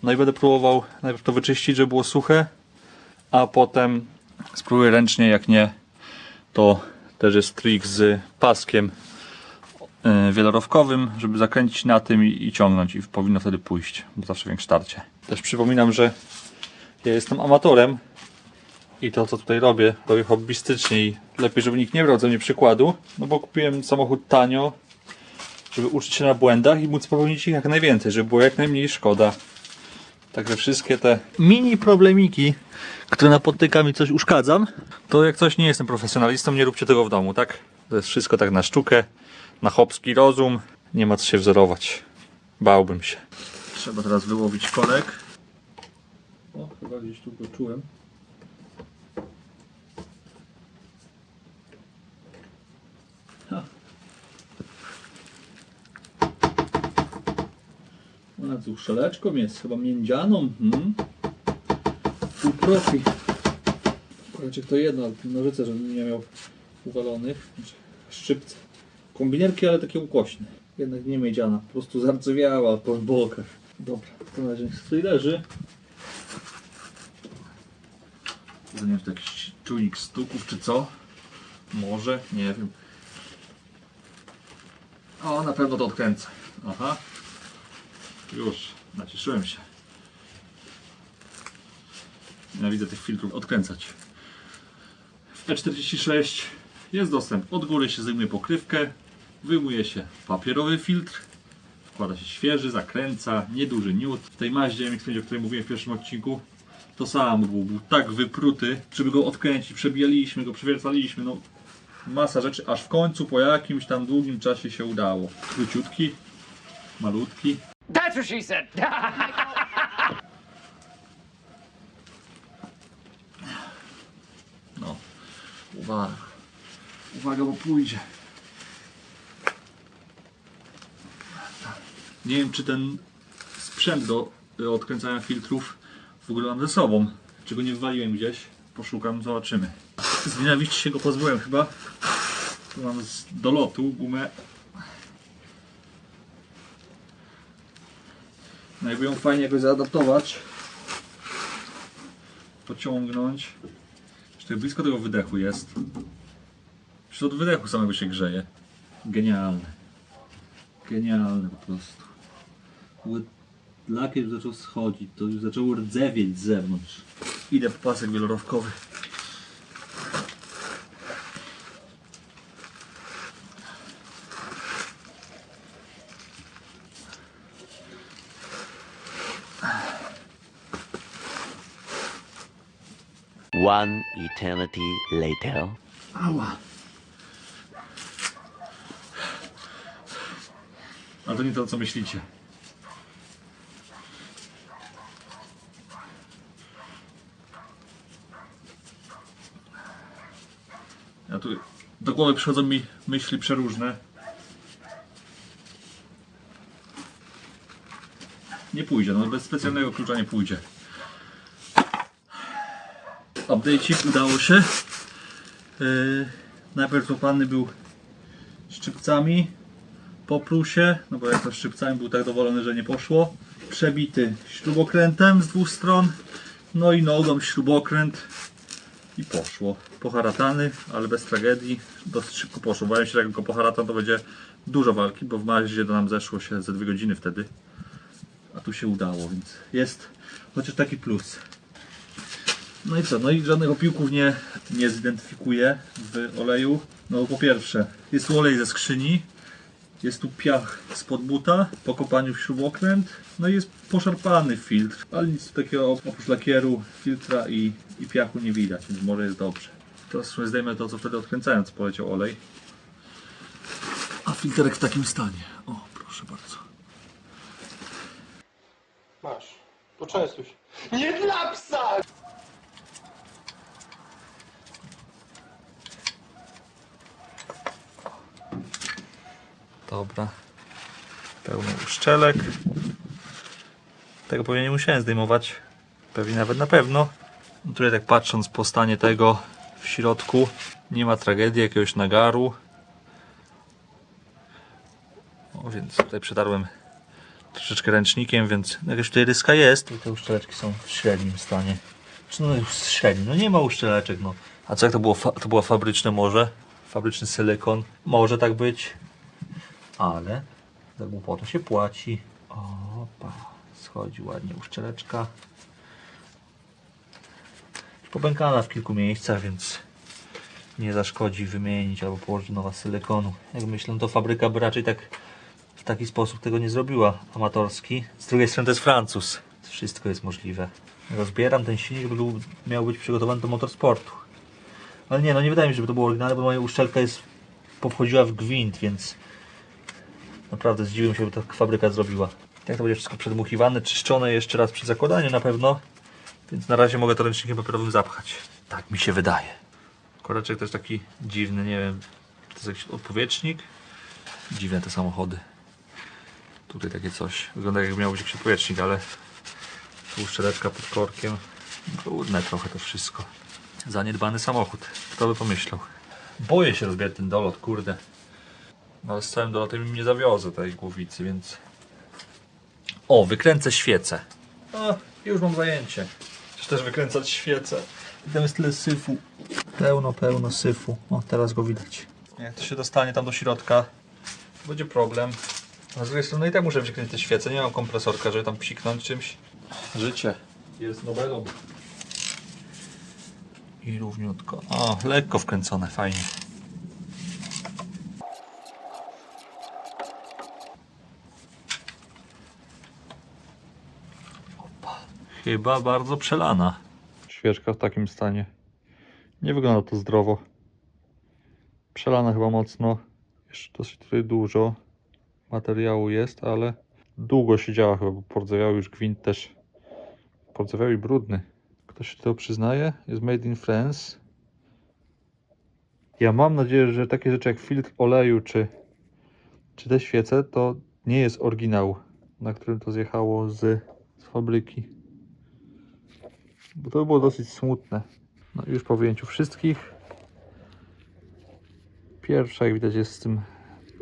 No i będę próbował najpierw to wyczyścić, żeby było suche, a potem spróbuję ręcznie, jak nie, to też jest trik z paskiem wielorowkowym, żeby zakręcić na tym i ciągnąć i powinno wtedy pójść, bo zawsze większe tarcie. Też przypominam, że ja jestem amatorem i to co tutaj robię hobbystycznie i lepiej, żeby nikt nie brał ze mnie przykładu, no bo kupiłem samochód tanio, żeby uczyć się na błędach i móc popełnić ich jak najwięcej, żeby było jak najmniej szkoda. Także wszystkie te mini problemiki, które napotykam i coś uszkadzam, to jak coś nie jestem profesjonalistą, nie róbcie tego w domu, tak? To jest wszystko tak na sztukę, na chłopski rozum, nie ma co się wzorować. Bałbym się. Trzeba teraz wyłowić korek. O, chyba gdzieś tu go czułem. Ona z uszczeleczką jest, chyba międzianą. Full profi. Koreczek to jedno, ale nożyce, żebym nie miał uwalonych. Szczypce. Kombinerki, ale takie ukośne. Jednak nie miedziana, po prostu zardzewiała po bokach. Dobra, to na razie niech tutaj leży. Nie wiem, czy to jakiś czujnik stuków czy co? Może, nie wiem. O, na pewno to odkręcę. Aha. Już, nacieszyłem się. Nienawidzę tych filtrów odkręcać. W E46 jest dostęp. Od góry się zdejmuje pokrywkę, wyjmuje się papierowy filtr, wkłada się świeży, zakręca, nieduży niut. W tej Mazdzie MX-5, o której mówiłem w pierwszym odcinku, to samo był tak wypruty, żeby go odkręcić, przebijaliśmy go, przewiercaliśmy, no masa rzeczy, aż w końcu po jakimś tam długim czasie się udało. Króciutki, malutki. That's what she said. No, uwaga, uwaga, bo pójdzie. Nie wiem, czy ten sprzęt do odkręcania filtrów w ogóle mam ze sobą. Czy go nie wywaliłem gdzieś? Poszukam, zobaczymy. Z nienawiści się go pozbyłem chyba. Tu mam z dolotu gumę. No jakby ją fajnie jakoś zaadaptować. Pociągnąć. Tutaj blisko tego wydechu jest. Przecież od wydechu samego się grzeje. Genialne. Genialne po prostu. Lakier już zaczął schodzić, to już zaczęło rdzewieć z zewnątrz. Idę po pasek wielorowkowy. One eternity later. Ała. Ale to nie to, co myślicie. Ja tu do głowy przychodzą mi myśli przeróżne. Nie pójdzie, no bez specjalnego klucza nie pójdzie. Update'ik udało się. Najpierw złapany był szczypcami po plusie, no bo jak to szczypcami był tak dowolony, że nie poszło. Przebity śrubokrętem z dwóch stron, no i nogą śrubokręt i poszło. Poharatany, ale bez tragedii, dosyć szybko poszło. Bałem się, że jak go poharatam, to będzie dużo walki, bo w Maździe to nam zeszło się ze 2 godziny wtedy. A tu się udało, więc jest chociaż taki plus. No i co? No i żadnych opiłków nie zidentyfikuję w oleju. No bo po pierwsze, jest tu olej ze skrzyni, jest tu piach spod buta, po kopaniu w śrubokręt, no i jest poszarpany filtr, ale nic takiego oprócz lakieru, filtra i piachu nie widać, więc może jest dobrze. Teraz zdejmę to, co wtedy odkręcając poleciał olej. A filterek w takim stanie. O, proszę bardzo. Masz, poczęstuj się. Nie dla psa! Dobra. Pełny uszczelek. Tego pewnie nie musiałem zdejmować. Pewnie nawet na pewno. No tutaj tak patrząc po stanie tego w środku, nie ma tragedii, jakiegoś nagaru. O, więc tutaj przetarłem troszeczkę ręcznikiem, więc jakaś tutaj ryska jest. Te uszczeleczki są w średnim stanie. Czy no już średnim? No nie ma uszczeleczek, no. A co jak to było? To była fabryczne może? Fabryczny silikon. Może tak być. Ale za głupotę się płaci. Opa, schodzi ładnie uszczeleczka. Popękana w kilku miejscach, więc nie zaszkodzi wymienić albo położyć nowa silikonu. Jak myślę, to fabryka by raczej tak w taki sposób tego nie zrobiła, amatorski. Z drugiej strony to jest Francuz. Wszystko jest możliwe. Rozbieram ten silnik, miał być przygotowany do motorsportu. Ale nie, no nie wydaje mi się, żeby to było oryginalne, bo moja uszczelka powchodziła w gwint, więc naprawdę zdziwiłem się, by to fabryka zrobiła. Jak to będzie wszystko przedmuchiwane, czyszczone jeszcze raz przy zakładaniu na pewno. Więc na razie mogę to ręcznikiem papierowym zapchać. Tak mi się wydaje. Koreczek też taki dziwny, nie wiem, czy to jest jakiś odpowietrznik. Dziwne te samochody. Tutaj takie coś. Wygląda jakby miał być jakiś odpowietrznik, ale tu uszczeleczka pod korkiem. Trudne trochę to wszystko. Zaniedbany samochód. Kto by pomyślał. Boję się rozbierać ten dolot, kurde. No ale z całym dolotem mi nie zawiozę tej głowicy, więc... O, wykręcę świecę. O, już mam zajęcie. Chcę też wykręcać świecę. I tam jest tyle syfu. Pełno syfu. O, teraz go widać. Jak to się dostanie tam do środka, to będzie problem. A z drugiej strony i tak muszę wykręcić te świece. Nie mam kompresorka, żeby tam psiknąć czymś. Życie jest nowelą. I równiutko. O, lekko wkręcone, fajnie. Chyba bardzo przelana. Świeczka w takim stanie. Nie wygląda to zdrowo. Przelana chyba mocno. Jeszcze dosyć tutaj dużo materiału jest, ale długo siedziała chyba, bo pordzewiał już gwint też. Pordzewiał i brudny. Ktoś się do tego przyznaje? Jest made in France. Ja mam nadzieję, że takie rzeczy jak filtr oleju czy te świece to nie jest oryginał, na którym to zjechało z fabryki. Bo to by było dosyć smutne. No i już po wyjęciu wszystkich. Pierwsza, jak widać, jest z tym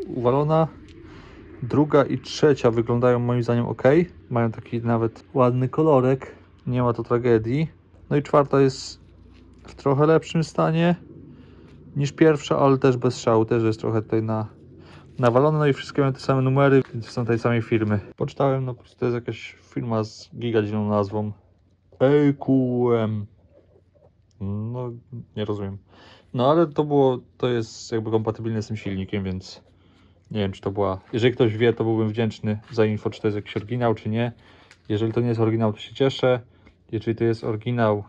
uwalona. Druga i trzecia wyglądają moim zdaniem ok. Mają taki nawet ładny kolorek. Nie ma to tragedii. No i czwarta jest w trochę lepszym stanie niż pierwsza, ale też bez szału. Też jest trochę tutaj nawalone. No i wszystkie mają te same numery, więc są tej samej firmy. Poczytałem, no po prostu to jest jakaś firma z gigadziwną nazwą. EQM. No, nie rozumiem. No ale to jest jakby kompatybilne z tym silnikiem, więc nie wiem, czy to była... Jeżeli ktoś wie, to byłbym wdzięczny za info, czy to jest jakiś oryginał, czy nie. Jeżeli to nie jest oryginał, to się cieszę. Jeżeli to jest oryginał,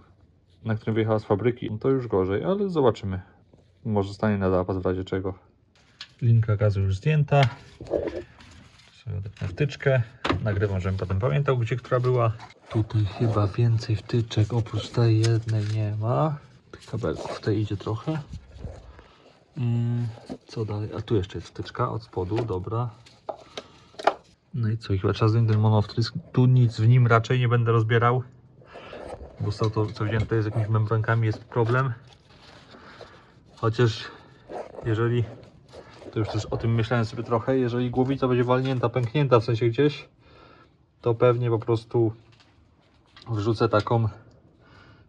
na którym wyjechała z fabryki, no to już gorzej, ale zobaczymy. Może stanie na zapas w razie czego. Linka gazu już zdjęta. Sobie odepnę wtyczkę. Nagrywam, żebym potem pamiętał, gdzie która była. Tutaj chyba więcej wtyczek oprócz tej jednej nie ma. Tych kabelków tutaj idzie trochę. Co dalej? A tu jeszcze jest wtyczka od spodu, dobra. No i co? I chyba trzeba zdjąć ten monowtrysk. Tu nic w nim raczej nie będę rozbierał. Bo są to, co wziąłem tutaj z jakimiś membrankami, jest problem. Chociaż jeżeli, to już też o tym myślałem sobie trochę, jeżeli głowica będzie walnięta, pęknięta w sensie gdzieś, to pewnie po prostu wrzucę taką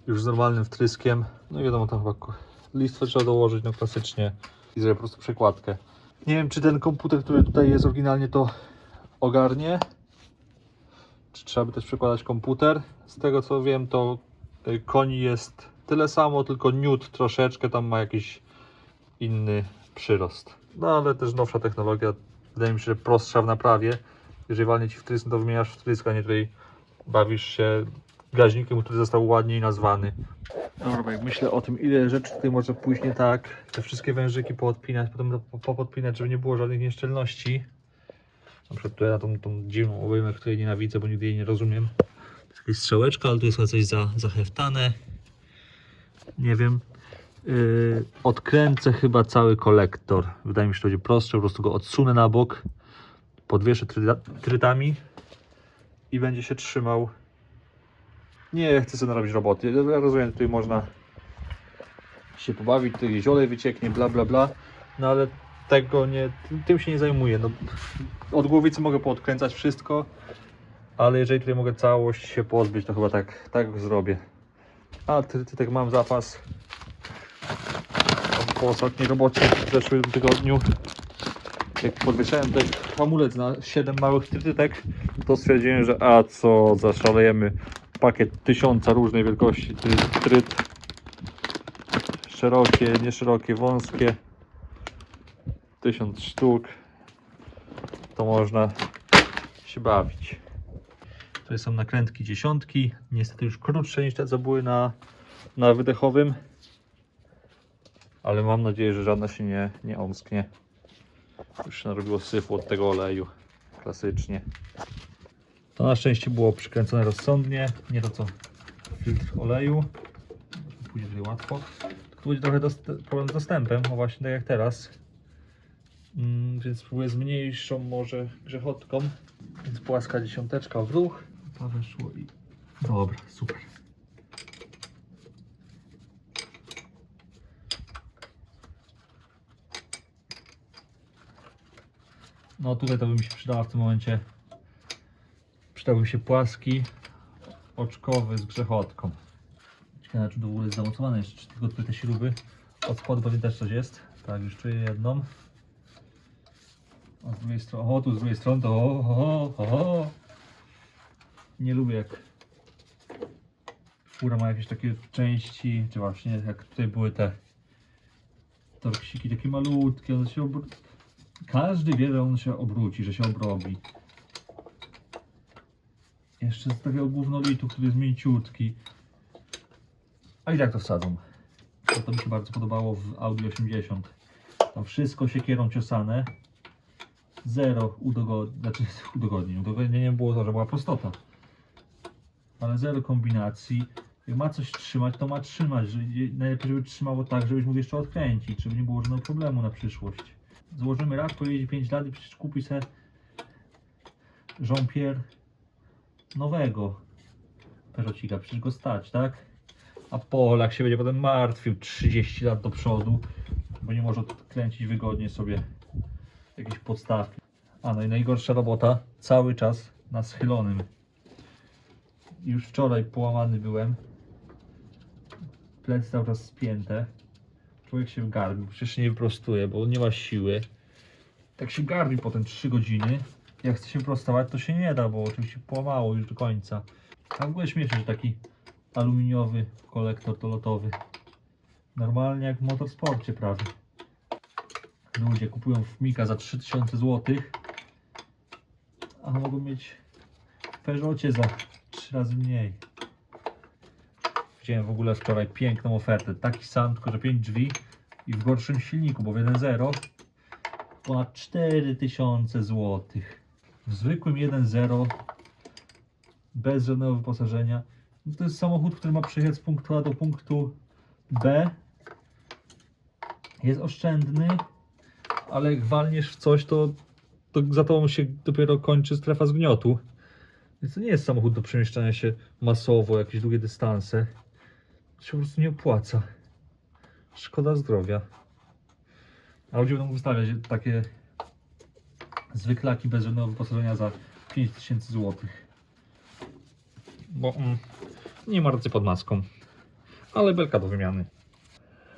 już z normalnym wtryskiem. No i wiadomo, tam chyba listwę trzeba dołożyć, no klasycznie, i zrobię po prostu przekładkę. Nie wiem, czy ten komputer, który tutaj jest oryginalnie, to ogarnie, czy trzeba by też przekładać komputer. Z tego co wiem, to koni jest tyle samo, tylko niut troszeczkę tam ma jakiś inny przyrost. No ale też nowsza technologia, wydaje mi się, że prostsza w naprawie. Jeżeli walnie ci wtrysk, no to wymieniasz wtrysk, a nie tutaj bawisz się gaźnikiem, który został ładniej nazwany. Dobra, bo jak myślę o tym, ile rzeczy tutaj może pójść nie tak, te wszystkie wężyki poodpinać, potem popodpinać, żeby nie było żadnych nieszczelności. Na przykład tutaj na tą dziwną obejmę, której nienawidzę, bo nigdy jej nie rozumiem. Jest jakaś strzałeczka, ale tu jest chyba coś zaheftane. Nie wiem. Odkręcę chyba cały kolektor. Wydaje mi się, że to będzie prostsze. Po prostu go odsunę na bok, podwieszę trytami i będzie się trzymał. Nie chcę sobie narobić roboty. Ja rozumiem, że tutaj można się pobawić, tutaj gdzieś olej wycieknie, bla bla bla. No ale tego nie, tym się nie zajmuję. No, od głowicy mogę poodkręcać wszystko, ale jeżeli tutaj mogę całość się pozbyć, to chyba tak zrobię. A trytytek mam zapas. Po ostatniej robocie w zeszłym tygodniu, jak podwieszałem tutaj hamulec na 7 małych trytytek, to stwierdziłem, że a co, zaszalejemy, pakiet 1000 różnej wielkości tryt, szerokie, nieszerokie, wąskie, 1000 sztuk, to można się bawić. Tutaj są nakrętki dziesiątki, niestety już krótsze niż te, co były na wydechowym, ale mam nadzieję, że żadna się nie omsknie. Już się narobiło syfu od tego oleju, klasycznie. To na szczęście było przykręcone rozsądnie, nie to co filtr oleju. Pójdzie tutaj łatwo. Tylko tu będzie trochę problem z dostępem, o właśnie tak jak teraz. Więc spróbuję z mniejszą może grzechotką. Więc płaska dziesiąteczka w ruch. To weszło i... Dobra, super. No tutaj to by mi się przydała w tym momencie. Przydałby się płaski oczkowy z grzechotką. Ciekawe, czy do góry jest zamocowane jeszcze, czy tylko tutaj te śruby. Od spodu pewnie też coś jest. Tak, już czuję jedną. A z drugiej strony, o tu z drugiej strony to nie lubię jak fura ma jakieś takie części, czy właśnie jak tutaj były te torksiki takie malutkie, one się każdy wie, że on się obróci, że się obrobi. Jeszcze z takiego gównolitu, który jest mięciutki. A i tak to wsadzą. To mi się bardzo podobało w Audi 80. Tam wszystko siekierą ciosane. Zero udogodnień. Udogodnieniem było to, że była prostota. Ale zero kombinacji. Jak ma coś trzymać, to ma trzymać. Najlepiej, żeby trzymało tak, żebyś mógł jeszcze odkręcić, żeby nie było żadnego problemu na przyszłość. Złożymy raz, pojedzie 5 lat i przecież kupi sobie Jean-Pierre nowego Peugeotika, przecież go stać, tak? A Polak się będzie potem martwił 30 lat do przodu, bo nie może odkręcić wygodnie sobie jakieś podstawki. A no i najgorsza robota, cały czas na schylonym. Już wczoraj połamany byłem, plecy cały czas spięte. Człowiek się garbi, przecież nie wyprostuje, bo nie ma siły. Tak się garbi potem 3 godziny. Jak chce się prostować, to się nie da, bo oczywiście połamało już do końca. A w ogóle śmieszne, że taki aluminiowy kolektor dolotowy. Normalnie jak w motorsporcie prawie. Ludzie kupują w Mika za 3000 zł, a mogą mieć w Peugeotie za 3 razy mniej. Widziałem w ogóle wczoraj piękną ofertę. Taki sam, tylko że 5 drzwi i w gorszym silniku, bo w 1.0 ponad 4000 zł. W zwykłym 1.0 bez żadnego wyposażenia. No to jest samochód, który ma przyjechać z punktu A do punktu B. Jest oszczędny, ale jak walniesz w coś, to za tobą się dopiero kończy strefa zgniotu. Więc to nie jest samochód do przemieszczania się masowo, jakieś długie dystanse. To się po prostu nie opłaca. Szkoda zdrowia. A ludzie będą wystawiać takie zwyklaki bez żadnego wyposażenia za 5000 zł. Bo nie ma racji pod maską. Ale belka do wymiany.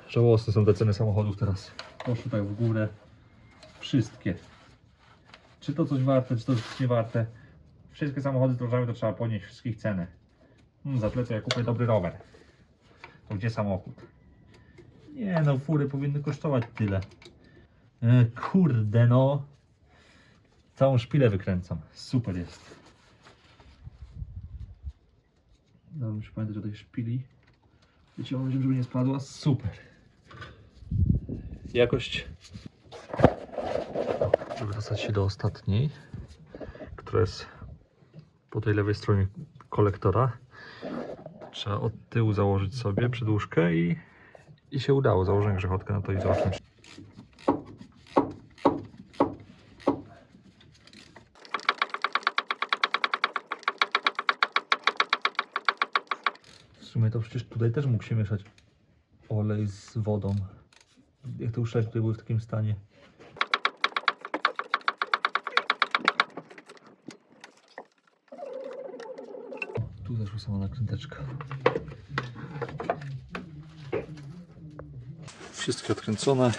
Żałosne są te ceny samochodów teraz. Poszły tak w górę. Wszystkie. Czy to coś warte, czy to coś nie warte. Wszystkie samochody drożały, to trzeba podnieść wszystkich cenę. Za tyle to ja kupię dobry rower. To gdzie samochód? Nie no, fury powinny kosztować tyle. Kurde no. Całą szpilę wykręcam. Super jest. Muszę pamiętać o tej szpili. Wiecie, żeby nie spadła. Super. Jakość. Żeby dostać się do ostatniej, która jest po tej lewej stronie kolektora, trzeba od tyłu założyć sobie przedłużkę i się udało. Założyłem grzechotkę na to i zobaczmy. W sumie to przecież tutaj też mógł się mieszać olej z wodą. Jak te uszczelki tutaj były w takim stanie. Tu zeszła sama nakręteczka. Wszystkie odkręcone.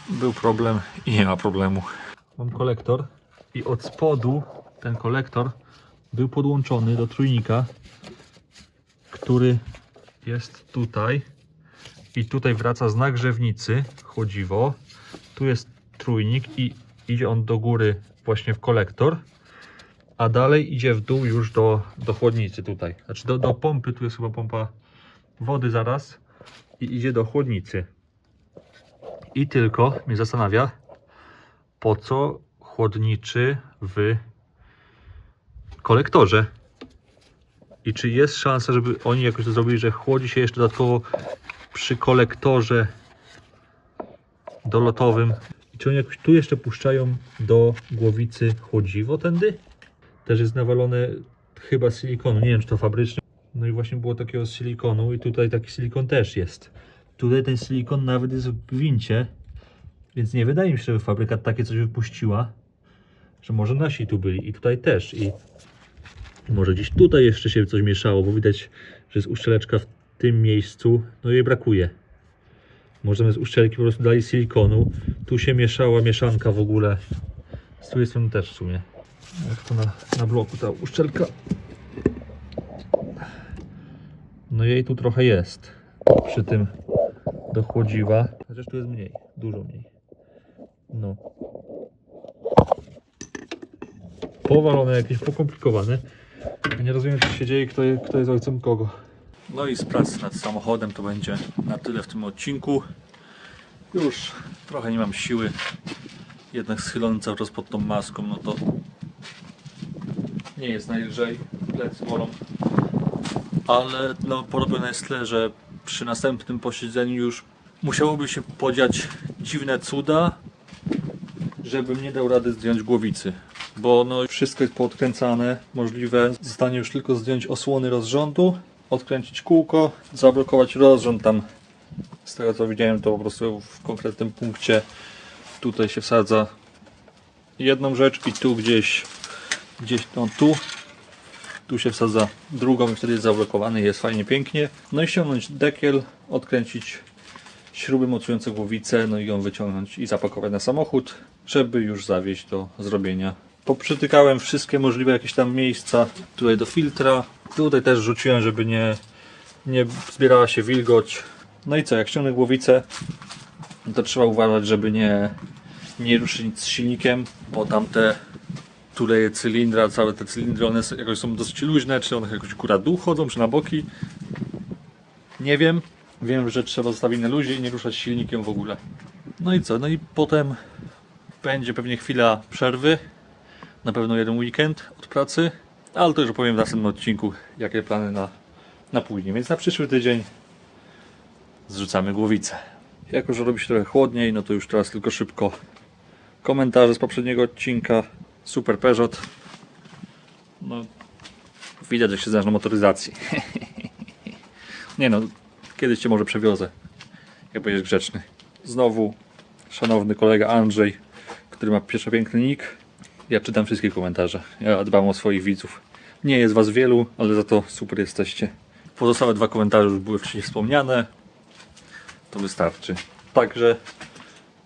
Był problem i nie ma problemu. Mam kolektor i od spodu ten kolektor był podłączony do trójnika, który jest tutaj i tutaj wraca z nagrzewnicy chłodziwo. Tu jest trójnik i idzie on do góry właśnie w kolektor, a dalej idzie w dół już do chłodnicy tutaj. Znaczy do pompy, tu jest chyba pompa wody zaraz i idzie do chłodnicy. I tylko mnie zastanawia, po co chłodniczy w kolektorze. I czy jest szansa, żeby oni jakoś to zrobili, że chłodzi się jeszcze dodatkowo przy kolektorze dolotowym. I czy oni jakoś tu jeszcze puszczają do głowicy chłodziwo tędy? Też jest nawalone chyba silikonu, nie wiem czy to fabryczne. No i właśnie było takiego silikonu i tutaj taki silikon też jest. Tutaj ten silikon nawet jest w gwincie, więc nie wydaje mi się, żeby fabryka takie coś wypuściła, że może nasi tu byli i tutaj też i może gdzieś tutaj jeszcze się coś mieszało, bo widać, że jest uszczeleczka w tym miejscu, no jej brakuje. Może zamiast uszczelki po prostu dali silikonu, tu się mieszała mieszanka w ogóle, z drugiej strony też w sumie. Jak to na bloku ta uszczelka, no jej tu trochę jest przy tym do chłodziwa, chociaż tu jest mniej, dużo mniej. No. Powalone, jakieś pokomplikowane. Nie rozumiem, co się dzieje, kto jest ojcem kogo. No i z pracy nad samochodem to będzie na tyle w tym odcinku. Już trochę nie mam siły. Jednak schylony cały czas pod tą maską, no to nie jest najlżej. Plecy bolą. Ale no, porobione jest tyle, że przy następnym posiedzeniu już musiałoby się podziać dziwne cuda, żebym nie dał rady zdjąć głowicy. Bo no wszystko jest poodkręcane, możliwe zostanie już tylko zdjąć osłony rozrządu, odkręcić kółko, zablokować rozrząd tam. Z tego co widziałem, to po prostu w konkretnym punkcie tutaj się wsadza jedną rzecz i tu gdzieś no tu się wsadza drugą i wtedy jest zablokowany i jest fajnie pięknie. No i ściągnąć dekiel, odkręcić śruby mocujące głowicę, no i ją wyciągnąć i zapakować na samochód, żeby już zawieźć do zrobienia. Poprzytykałem wszystkie możliwe jakieś tam miejsca tutaj do filtra. Tutaj też rzuciłem, żeby nie zbierała się wilgoć. No i co, jak ściągnę głowicę, to trzeba uważać, żeby nie ruszyć nic z silnikiem, bo tamte tuleje cylindra, całe te cylindry, one jakoś są dosyć luźne, czy one jakoś góra dół chodzą, czy na boki. Nie wiem. Wiem, że trzeba zostawić na luzie i nie ruszać silnikiem w ogóle. No i co? No i potem będzie pewnie chwila przerwy. Na pewno jeden weekend od pracy. Ale to już opowiem w następnym odcinku, jakie plany na później. Więc na przyszły tydzień zrzucamy głowicę. Jako że robi się trochę chłodniej, no to już teraz tylko szybko komentarze z poprzedniego odcinka. Super Peugeot. No, widać, że się znasz na motoryzacji. Nie no, kiedyś Cię może przewiozę, jak będziesz grzeczny. Znowu szanowny kolega Andrzej, który ma przepiękny nick. Ja czytam wszystkie komentarze. Ja dbam o swoich widzów. Nie jest Was wielu, ale za to super jesteście. Pozostałe 2 komentarze już były wcześniej wspomniane. To wystarczy. Także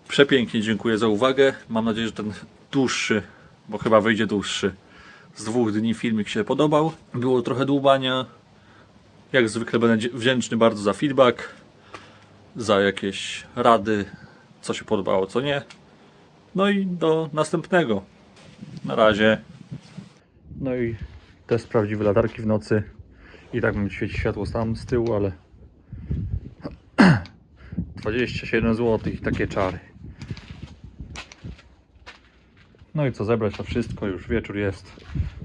przepięknie dziękuję za uwagę. Mam nadzieję, że ten dłuższy, bo chyba wyjdzie dłuższy, z 2 dni filmik się podobał. Było trochę dłubania. Jak zwykle będę wdzięczny bardzo za feedback, za jakieś rady, co się podobało, co nie. No i do następnego. Na razie. No i test prawdziwe latarki w nocy. I tak mi świeci światło tam z tyłu, ale 27 zł i takie czary. No i co, zebrać to wszystko, już wieczór jest.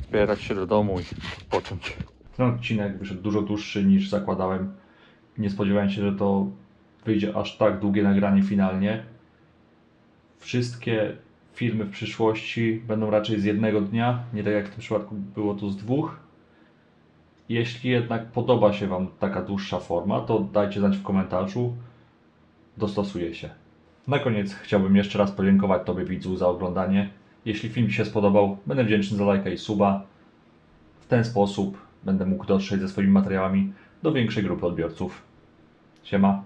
Zbierać się do domu i odpocząć. Ten odcinek wyszedł dużo dłuższy niż zakładałem. Nie spodziewałem się, że to wyjdzie aż tak długie nagranie finalnie. Wszystkie filmy w przyszłości będą raczej z jednego dnia, nie tak jak w tym przypadku było to z 2. Jeśli jednak podoba się Wam taka dłuższa forma, to dajcie znać w komentarzu. Dostosuję się. Na koniec chciałbym jeszcze raz podziękować Tobie, widzu, za oglądanie. Jeśli film Ci się spodobał, będę wdzięczny za lajka i suba. W ten sposób będę mógł dotrzeć ze swoimi materiałami do większej grupy odbiorców. Siema.